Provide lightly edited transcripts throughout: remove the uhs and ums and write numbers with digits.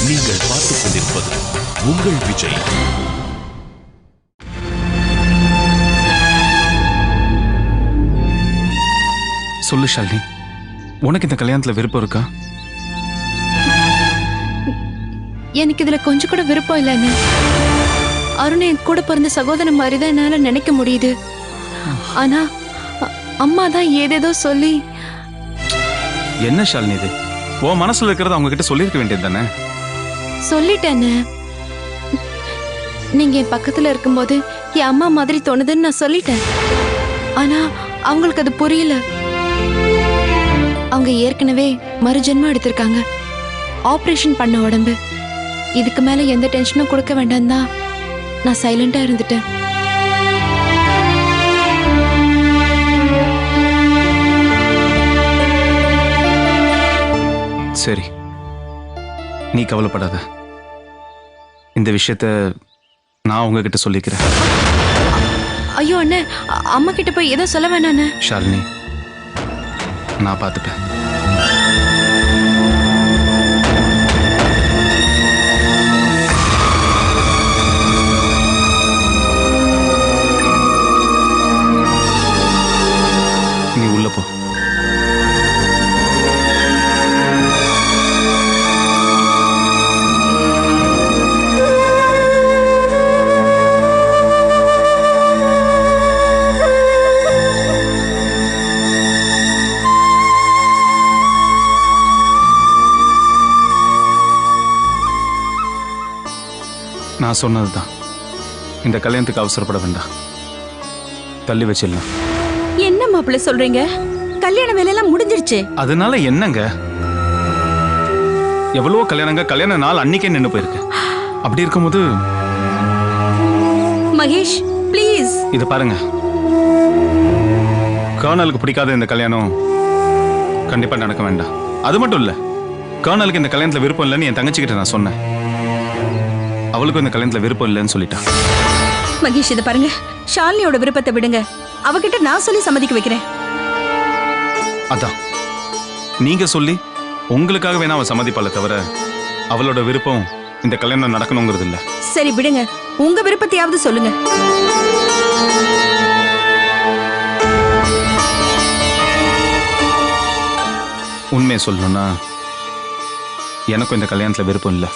நீங்கள் பார்த்துக் கொண்டிருப்பது உங்கள் விஜய். சொல்லு ஷாலினி, உனக்கு இந்த கல்யாணத்துல விருப்பம் இருக்கா? எனக்கு இதுல கொஞ்சம் கூட விருப்பம் இல்லைன்னு. அருண் என் கூட பிறந்த சகோதரன் மாதிரி தான் என்னால நினைக்க முடியுது. ஆனா அம்மா தான் ஏதேதோ சொல்லி. என்ன ஷாலினி இது? உன் மனசுல இருக்கிறத அவங்க கிட்ட சொல்லிருக்க வேண்டியது தானே? சொல்லிட்டேன்னு. நீங்க என் பக்கத்துல இருக்கும்போது என் அம்மா மாதிரி தோணுதுன்னு நான் சொல்லிட்டேன். ஆனா அவங்களுக்கு அது புரியல. அவங்க ஏற்கனவே மறுஜென்மம் எடுத்திருக்காங்க. ஆபரேஷன் பண்ண உடம்பு. இதுக்கு மேல எந்த டென்ஷனும் கொடுக்க வேண்டாம் தான் நான் சைலண்டா இருந்துட்டேன். சரி, நீ கவலைப்படாத. இந்த விஷயத்த நான் உங்ககிட்ட சொல்லிக்கிறேன். ஐயோ அண்ணே, அம்மா கிட்ட போய் ஏதோ சொல்ல வேணாண்ணே. ஷாலினி, நான் பார்த்துப்பேன். நீ உள்ள போ. நான் சொன்னதுதான், இந்த கல்யாணத்துக்கு அவசரப்பட வேண்டாம், தள்ளி வச்சிடலாம். என்ன மாப்பிள்ள சொல்றீங்க? கல்யாண வேலையெல்லாம் முடிஞ்சிருச்சு. அதனால என்னங்க? எவ்வளவோ கல்யாண நாள் அன்னைக்கே நின்று போயிருக்கு. அப்படி இருக்கும்போது மகேஷ் ப்ளீஸ். இத பாருங்க, கர்னலுக்கு பிடிக்காத இந்த கல்யாணம் கண்டிப்பா நடக்க வேண்டாம். அது மட்டும் இல்ல, கர்னலுக்கு இந்த கல்யாணத்துல விருப்பம் இல்லைன்னு என் தங்கச்சிக்கிட்ட நான் சொன்னேன். அவளுக்கும் இந்த கல்யாணத்துல விருப்பம் இல்லைன்னு சொல்லிட்டா. மகேஷ் இத பாருங்க, ஷாலினியோட விருப்பத்தை விடுங்க. அவகிட்ட நான் சொல்லி சம்மதிக்க வைக்கிறேன். அதான், நீங்க சொல்லி உங்களுக்காக வேணா அவ சம்மதிப்பாள தவிர அவளோட விருப்பம் இந்த கல்யாணம் நடக்கணுங்கிறது இல்ல. சரி விடுங்க, உங்க விருப்பத்தையாவது சொல்லுங்க. உண்மையை சொல்லணும்னா எனக்கும் இந்த கல்யாணத்துல விருப்பம் இல்லை.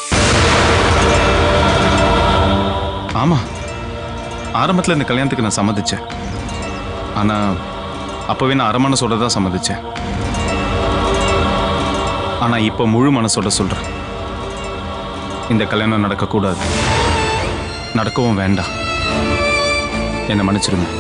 ஆமா, ஆரம்பத்துல இந்த கல்யாணத்துக்கு நான் சம்மதிச்சேன். ஆனா அப்பவே நான் அரை மனசோட தான் சம்மதிச்சேன். ஆனா இப்போ முழு மனசோட சொல்றேன், இந்த கல்யாணம் நடக்கக்கூடாது, நடக்கவும் வேண்டாம். என்னை மன்னிச்சிருங்க.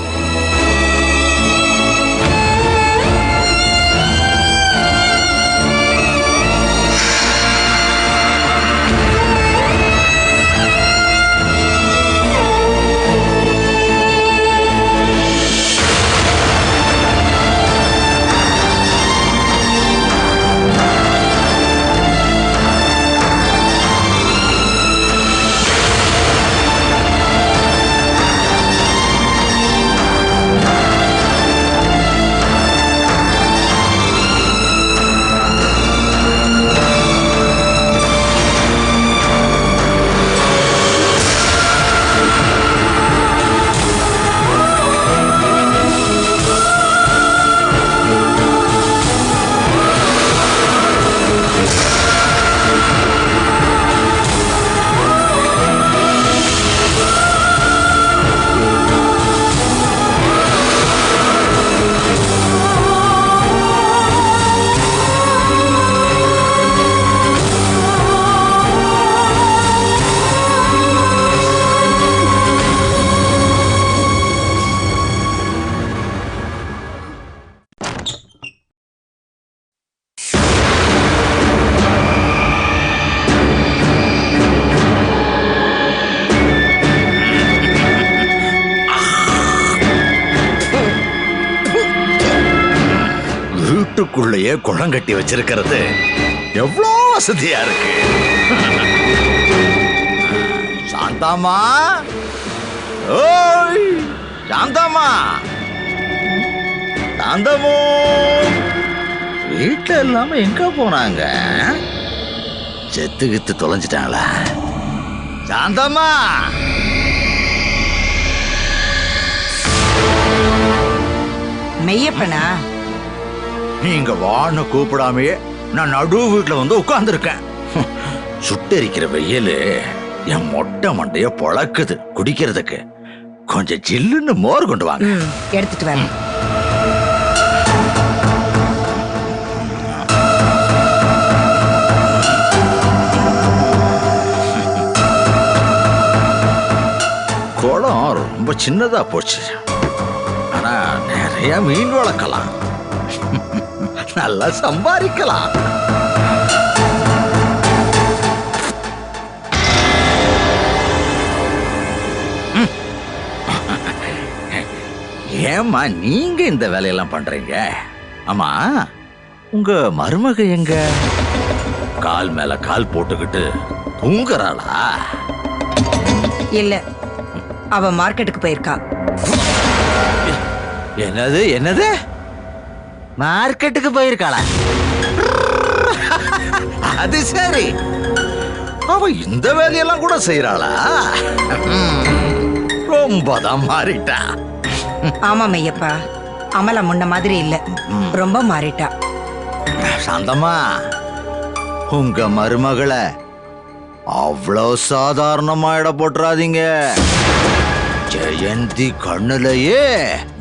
வீட்டுக்குள்ளேயே குளம் கட்டி வச்சிருக்கிறது எவ்வளோ வசதியா இருக்கு. சாந்தாமா, ஓய் சாந்தாமா, சாந்தமோ, வீட்டுல இல்லாம எங்க போனாங்க? செத்து தொலைஞ்சிட்டாங்களா? சாந்தம்மா, மெய்யப்பனா? நீங்க வான்னு கூப்பிடாமையே நான் நடு வீட்டுல வந்து உட்கார்ந்துருக்கேன். சுட்டெரிக்கிற வெயிலு என் மொட்டை மண்டைய பொழக்குது. குடிக்கிறதுக்கு கொஞ்சம் ஜில்லுன்னு மோர் கொண்டு வாங்க. எடுத்துட்டு வரேன். குளம் ரொம்ப சின்னதா போச்சு. ஆனா நிறைய மீன் வளர்க்கலாம், நல்லா சம்பாதிக்கலாம். ஏம்மா நீங்க இந்த வேலையெல்லாம் பண்றீங்க? ஆமா, உங்க மருமக எங்க? கால் மேல கால் போட்டுக்கிட்டு தூங்குறாளா? இல்ல, அவ மார்க்கெட்டுக்கு போயிருக்கா. என்னது என்னது? மார்க்கெட்டுக்கு போயிருக்காளா? அது சரி, அவ இந்த வேலையெல்லாம் கூட செய்யறாளா? ரொம்பதான் மாறிட்டா. ஆமா மெய்யப்பா, அமலா முன்ன மாதிரி இல்ல, ரொம்ப மாறிட்டா. சாந்தம்மா, உங்க மருமகளை அவ்வளவு சாதாரணமா இட போட்டுறாதீங்க. ஜெயந்தி கண்ணுலயே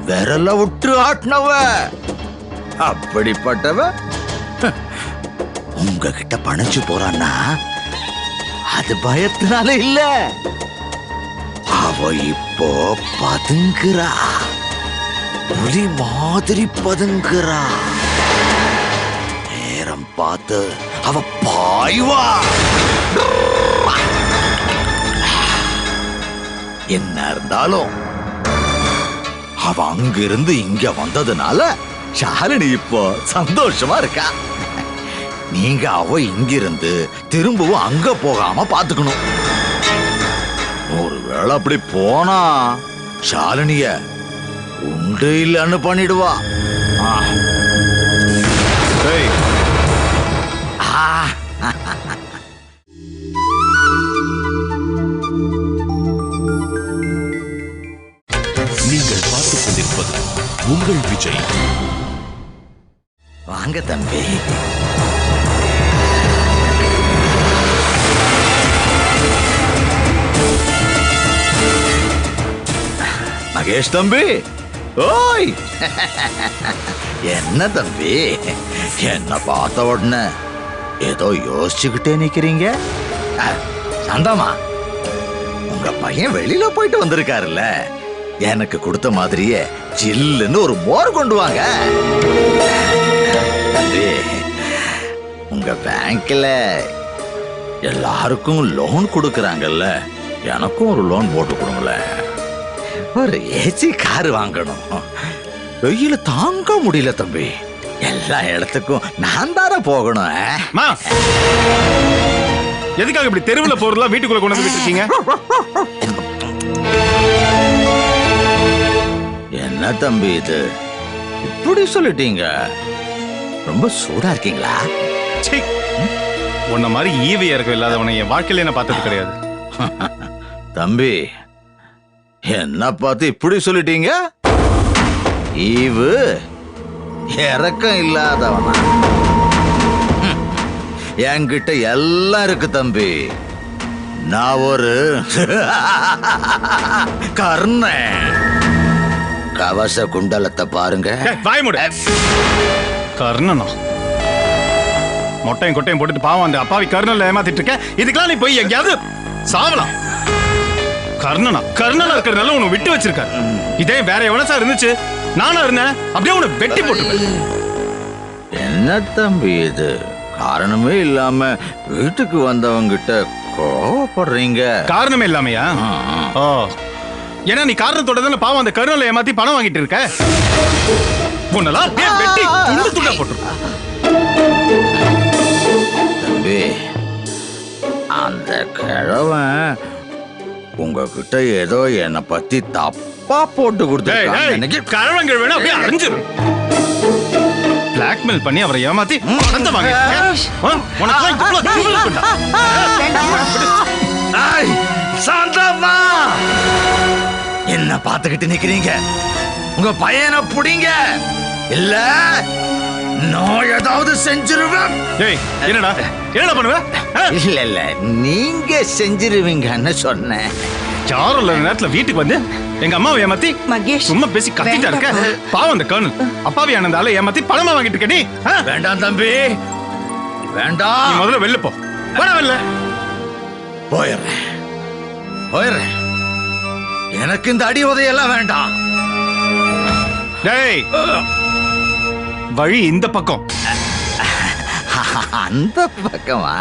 விரல விட்டு ஆட்டினவ. அப்படிப்பட்டவ உங்ககிட்ட பணிச்சு போறான்னா அது பயத்தினால இல்ல, அவ இப்போ பதுங்குறா. புலி மாதிரி பதுங்குறா. நேரம் பார்த்து அவ பாய்வா. என்ன இருந்தாலும் அவ அங்கிருந்து இங்க வந்ததுனால ஷாலினி இப்போ சந்தோஷமா இருக்கா. நீங்க அவ இங்கிருந்து திரும்பவும் அங்க போகாம பாத்துக்கணும். ஒருவேளை அப்படி போனா ஷாலினிய உண்டு இல்லைன்னு பண்ணிடுவா. நீங்கள் பார்த்துக் கொண்டிருப்பது உங்கள் விஜய். வாங்க தம்பி. மகேஷ் தம்பி, ஓய். என்ன தம்பி, என்ன பார்த்த உடனே ஏதோ யோசிச்சுக்கிட்டே நிக்கிறீங்க? சந்தாமா, உங்க பையன் வெளியில போயிட்டு வந்திருக்காருல்ல, எனக்கு கொடுத்த மாதிரியே ஜில்லுன்னு ஒரு மோர் கொண்டு வாங்க. தம்பி, உங்க பேங்க்ல எல்லாருக்கும் லோன் கொடுக்கறாங்கல்ல, எனக்கும் ஒரு லோன் போட்டு கொடுங்களேன். ஒரு ஏசி கார் வாங்கணும். வெயில தாங்க முடியல தம்பி. எல்லா இடத்துக்கும் நான் தானே போகணும். எதுக்காக இப்படி தெருவில் போறதெல்லாம் வீட்டுக்குள்ள கொண்டு வந்து விட்டுருக்கீங்க? என்ன தம்பி இது இப்படி சொல்லிட்டீங்க? ரொம்ப சூடா இருக்கீங்களா? உன்ன மாதிரி ஈவியா இருக்க இல்லாதவனை என் வாழ்க்கையில என்ன பார்த்தது கிடையாது. தம்பி, என்ன பார்த்து இப்படி சொல்லிட்டீங்க? ஈவு இறக்கம் இல்லாதவனா? என்கிட்ட எல்லாம் இருக்கு தம்பி. நான் ஒரு கர்ணன். கவச குண்டலத்தை பாருங்க. கர்ணனா? மொட்டையும் கொட்டையும் போட்டுட்டு பாவம் அந்த அப்பாவி கர்ணன்ல ஏமாத்திட்டு இருக்க. இதுக்கெல்லாம் நீ போய் எங்கேயாவது சாவலாம். கர்ணனா? கர்ணனா இருக்கிறதுனால உன்னை விட்டு வச்சிருக்காரு. இதே வேற எவனசா இருந்துச்சு, நானா இருந்தேன், அப்படியே உன்னை வெட்டி போட்டுருப்பேன். என்ன தம்பி இது? காரணமே இல்லாம வீட்டுக்கு வந்தவங்கிட்ட கோவப்படுறீங்க. காரணமே இல்லாமையா? ஓ, ஏன்னா நீ காரணத்தோட தானே பாவம் அந்த கருணலை ஏமாத்தி பணம் வாங்கிட்டு இருக்க. உன்னெல்லாம் வெட்டி துண்டு துண்டா போட்டுருப்பேன். தம்பி, அந்த கிழவன் உங்ககிட்ட ஏதோ என்னை பத்தி தப்பா போட்டு கொடுத்து கிழவன் கிழவன் அப்படியே அரைஞ்சிரு. பிளாக்மெயில் பண்ணி அவரை ஏமாத்தி பணத்தை வாங்கிட்டு உனக்கு இவ்வளவு திமிரு இருக்குடா. ஏய், சாந்தம்மா என்ன பார்த்துக்கிட்டு நிக்கிறீங்க? உங்க பையனை புடிங்க, இல்ல நான் ஏதாவது செஞ்சிருவேன். ஏய் என்னடா பண்ணுவ? இல்ல இல்ல, நீங்க செஞ்சிருவீங்கன்னு சொன்னேன். யாரும் இல்ல நேரத்துல வீட்டுக்கு வந்து எங்க அம்மாவை ஏமாத்தி மகேஷ், சும்மா பேசி கத்திட்டா இருக்க. பாவம் அந்த கர்னல் அப்பாவி ஆனந்தால ஏமாத்தி பணமா வாங்கிட்டு இருக்க நீ. வேண்டாம் தம்பி, வேண்டாம். நீ முதல்ல வெளில போ. போடா வெளில. போயிடுறேன். எனக்கு இந்த அடி உதையெல்லாம் வேண்டாம். டேய் வழி இந்த பக்கம். அந்த பக்கமா?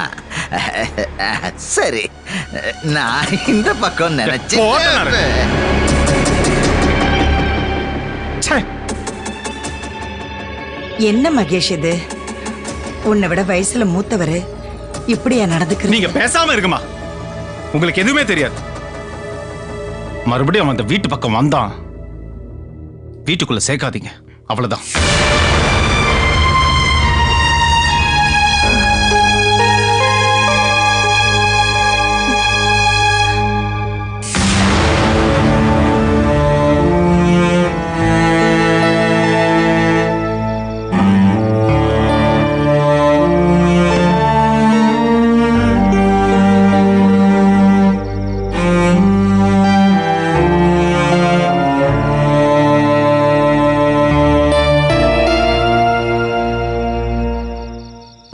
சரி, நான் இந்த பக்கம் நினைச்சு. ச்சே, என்ன மகேஷ் இது? உன்னை விட வயசுல மூத்தவரு இப்படியா நடந்துக்கிறீங்க? நீங்க பேசாம இருக்குமா? உங்களுக்கு எதுவுமே தெரியாது. மறுபடியும் அவன் அந்த வீட்டு பக்கம் வந்தான், வீட்டுக்குள்ள சேர்க்காதீங்க, அவ்வளவுதான்.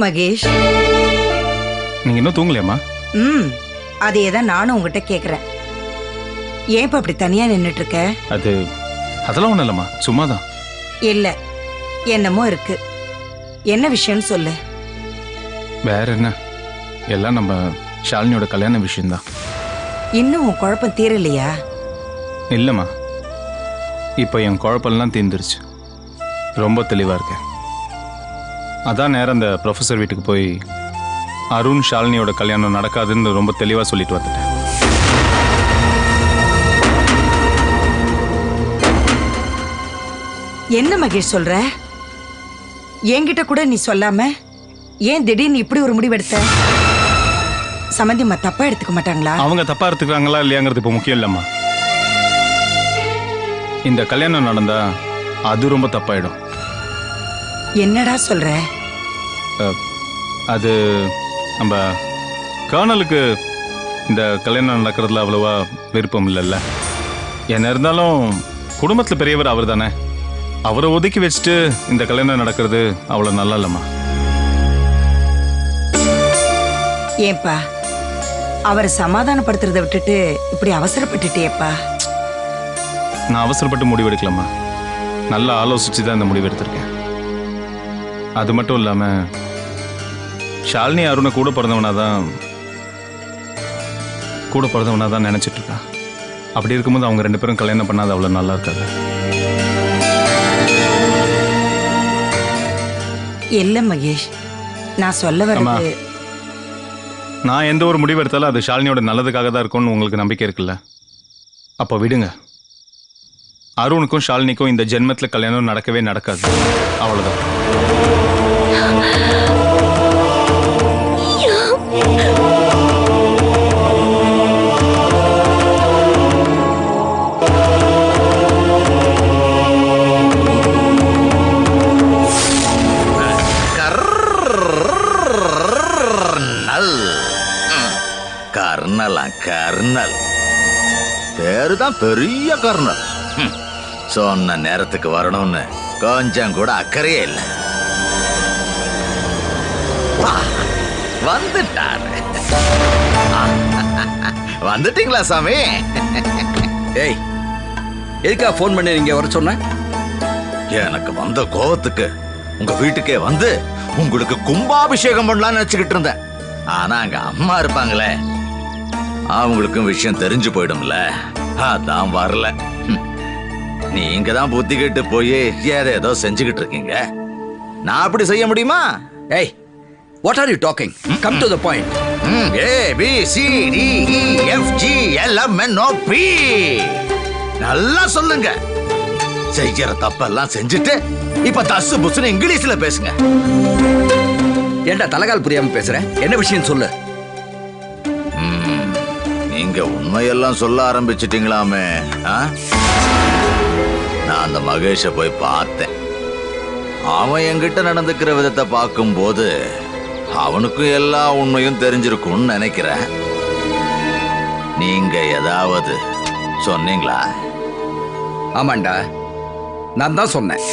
மகேஷ், நீங்க இன்னும் தூங்கலையாமா? அதே தான் நானும் உங்ககிட்ட கேக்குறேன். ஏன் இப்ப அப்படி தனியா நின்னுட்டு இருக்க? அதெல்லாம் ஒண்ணும் இல்லம்மா, சும்மாதான். இல்ல, என்னமோ இருக்கு. என்ன விஷயம்னு சொல்லு. வேற என்ன, எல்லாம் நம்ம ஷாலினியோட கல்யாண விஷயம்தான். இன்னும் உன் குழப்பம் தீரலையா? இல்லம்மா, இப்போ என் குழப்பெல்லாம் தீர்ந்துருச்சு. ரொம்ப தெளிவா இருக்கேன். அதான் நேரம் அந்த ப்ரொஃபஸர் வீட்டுக்கு போய் அருண் ஷாலினியோட கல்யாணம் நடக்காதுன்னு ரொம்ப தெளிவா சொல்லிட்டு வந்துட்டேன். என்ன மகேஷ் சொல்ற? என்கிட்ட கூட நீ சொல்லாம ஏன் திடீர்னு இப்படி ஒரு முடிவெடுத்த? சம்மந்தியம்மா தப்பா எடுத்துக்க மாட்டாங்களா? அவங்க தப்பா எடுத்துக்கிறாங்களா இல்லையாங்கிறது இப்போ முக்கியம் இல்லம்மா. இந்த கல்யாணம் நடந்தா அது ரொம்ப தப்பாயிடும். என்னடா சொல்ற? அது நம்ம கர்னலுக்கு இந்த கல்யாணம் நடக்கிறதுல அவ்வளவா விருப்பம் இல்லைல்ல. என்ன இருந்தாலும் குடும்பத்தில் பெரியவர் அவர் தானே. அவரை ஒதுக்கி வச்சுட்டு இந்த கல்யாணம் நடக்கிறது அவ்வளோ நல்லா இல்லைம்மா. ஏன்பா அவரை சமாதானப்படுத்துறதை விட்டுட்டு இப்படி அவசரப்பட்டுட்டேப்பா? நான் அவசரப்பட்டு முடிவெடுக்கலாமா, நல்லா ஆலோசிச்சு தான் இந்த முடிவு எடுத்திருக்கேன். அது மட்டும் இல்லாமல் ஷாலினி அருணை கூட பிறந்தவனா தான் நினைச்சிட்டு இருக்கா. அப்படி இருக்கும்போது அவங்க ரெண்டு பேரும் கல்யாணம் பண்ணாது அவ்வளோ நல்லா இருக்காது. இல்ல மகேஷ், நான் சொல்ல வர்றது, நான் எந்த ஒரு முடிவு எடுத்தாலும் அது ஷாலினியோட நல்லதுக்காக தான் இருக்கும்னு உங்களுக்கு நம்பிக்கை இருக்குல்ல. அப்போ விடுங்க. அருணுக்கும் ஷாலினிக்கும் இந்த ஜென்மத்தில் கல்யாணம் நடக்கவே நடக்காது, அவ்வளோதான். கர்னல் பேரு தான் பெரிய கர்னல். சொன்ன நேரத்துக்கு வரணும்னு கொஞ்சம் கூட அக்கறையே இல்லை. வந்துட்டாரு. வந்துட்டீங்களா சாமி? ஏய், எதுக்கா ஃபோன் பண்ணி நீங்க வர சொன்ன? எனக்கு வந்த கோவத்துக்கு உங்க வீட்டுக்கே வந்து உங்களுக்கு கும்பாபிஷேகம் பண்ணலாம்னு நினைச்சுக்கிட்டு இருந்தேன். ஆனா அங்க அம்மா இருப்பாங்களே, அவங்களுக்கும் விஷயம் தெரிஞ்சு போயிடும்ல, அதான் வரல. நீங்க தான் புத்தி கெட்டு போய் ஏதோ செஞ்சுக்கிட்டு இருக்கீங்க. நான் அப்படி செய்ய முடியுமா? ஏய், what are you talking? Come to the point. A B C D E F G L M N O P நல்லா சொல்லுங்க. செய்யற தப்பெல்லாம் செஞ்சுட்டு இப்ப தசு புசுன்னு இங்கிலீஷ்ல பேசுங்க. ஏன்டா தலைகால் புரியாம பேசுற? என்ன விஷயம் சொல்லு. நீங்க உண்மையெல்லாம் சொல்ல ஆரம்பிச்சிட்டீங்களாமே. நான் அந்த மகேஷ போய் பார்த்தேன். அவன் என்கிட்ட நடந்துக்கிற விதத்தை பார்க்கும்போது அவனுக்கும் எல்லா உண்மையும் தெரிஞ்சிருக்கும்னு நினைக்கிறேன். நீங்க ஏதாவது சொன்னீங்களா? ஆமாண்டா, நான் தான் சொன்னேன்.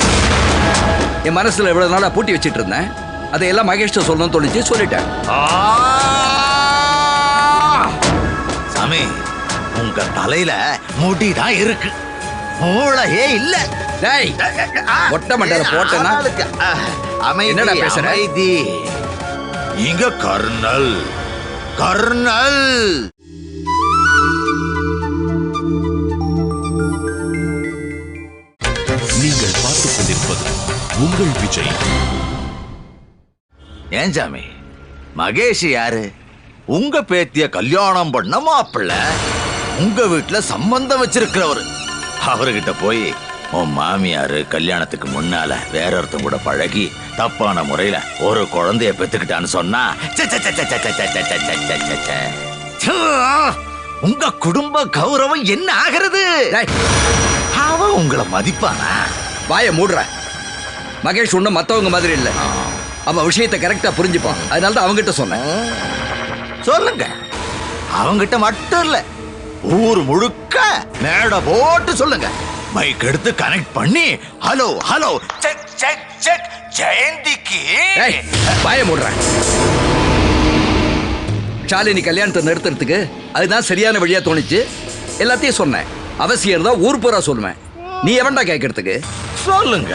என் மனசுல எவ்வளவு நாளா பூட்டி வச்சிட்டு இருந்தேன், அதையெல்லாம் மகேஷ்ட சொல்லணும்னு தோணிச்சு, சொல்லிட்டேன். சாமி, உங்க தலையில முடிதான் இருக்கு, மூளையே இல்ல. டேய், மொட்டை மண்டையில போட்டேன்னா என்னடா பேசுற? அமைதி. இங்க கர்னல் கர்னல். நீங்கள் பார்த்துக் கொண்டிருப்பது உங்கள் விஜய். ஏன் சாமி, மகேஷ் யாரு? உங்க பேத்திய கல்யாணம் பண்ண மாப்பிள்ள, உங்க வீட்டுல சம்பந்தம் வச்சிருக்கிறவரு. அவர்கிட்ட போய் உன் மாமியாரு கல்யாணத்துக்கு முன்னால வேற ஒருத்தன் கூட பழகி தப்பான முறையில ஒரு குழந்தைய பெத்துக்கிட்டான்னு சொன்னா உங்க குடும்ப கௌரவம் என்ன ஆகிறது? அவன் உங்களை மதிப்பானா? வாய மூடுற. மகேஷ் ஒண்ணும் மத்தவங்க மாதிரி இல்ல. அவன் விஷயத்தை கரெக்டா புரிஞ்சுப்பான். அதனாலதான் அவங்கிட்ட சொன்னேன். சொல்லுங்க. அவங்கிட்ட மட்டும் இல்ல, ஊர் முழுக்க மேடை போட்டு சொல்லுங்க. மைக் எடுத்து கனெக்ட் பண்ணி hello hello check check check ஜெயந்திக்கு. வாய மூடுற. ஷாலினி கல்யாணத்தை நிறுத்துறதுக்கு அதுதான் சரியான வழியா தோணுச்சு. எல்லாத்தையும் சொன்னேன். அவசியம் இருந்தா ஊர் பூரா சொல்லுவேன். நீ எவன்டா கேட்கறதுக்கு? சொல்லுங்க.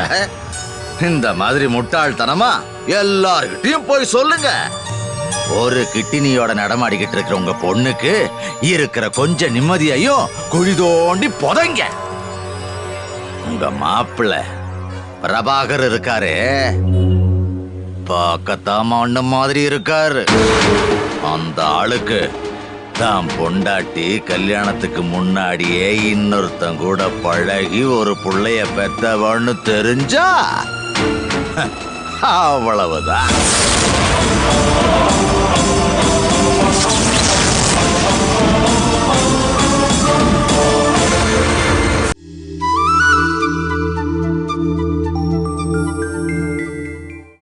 இந்த மாதிரி முட்டாள்தனமா எல்லார்கிட்டயும் போய் சொல்லுங்க. ஒரு கிட்டினியோட நடமாடிக்கிட்டு இருக்கிற உங்க பொண்ணுக்கு இருக்கிற கொஞ்ச நிம்மதியையும் குழி தோண்டி புதைங்க. உங்க மாப்பிள்ள பிரபாகர் இருக்காரு, பார்க்கத்தாம ஒண்ணு மாதிரி இருக்காரு. அந்த ஆளுக்கு தான் பொண்டாட்டி கல்யாணத்துக்கு முன்னாடியே இன்னொருத்தன் கூட பழகி ஒரு புள்ளைய பெத்தவன்னு தெரிஞ்சா அவ்வளவுதான்.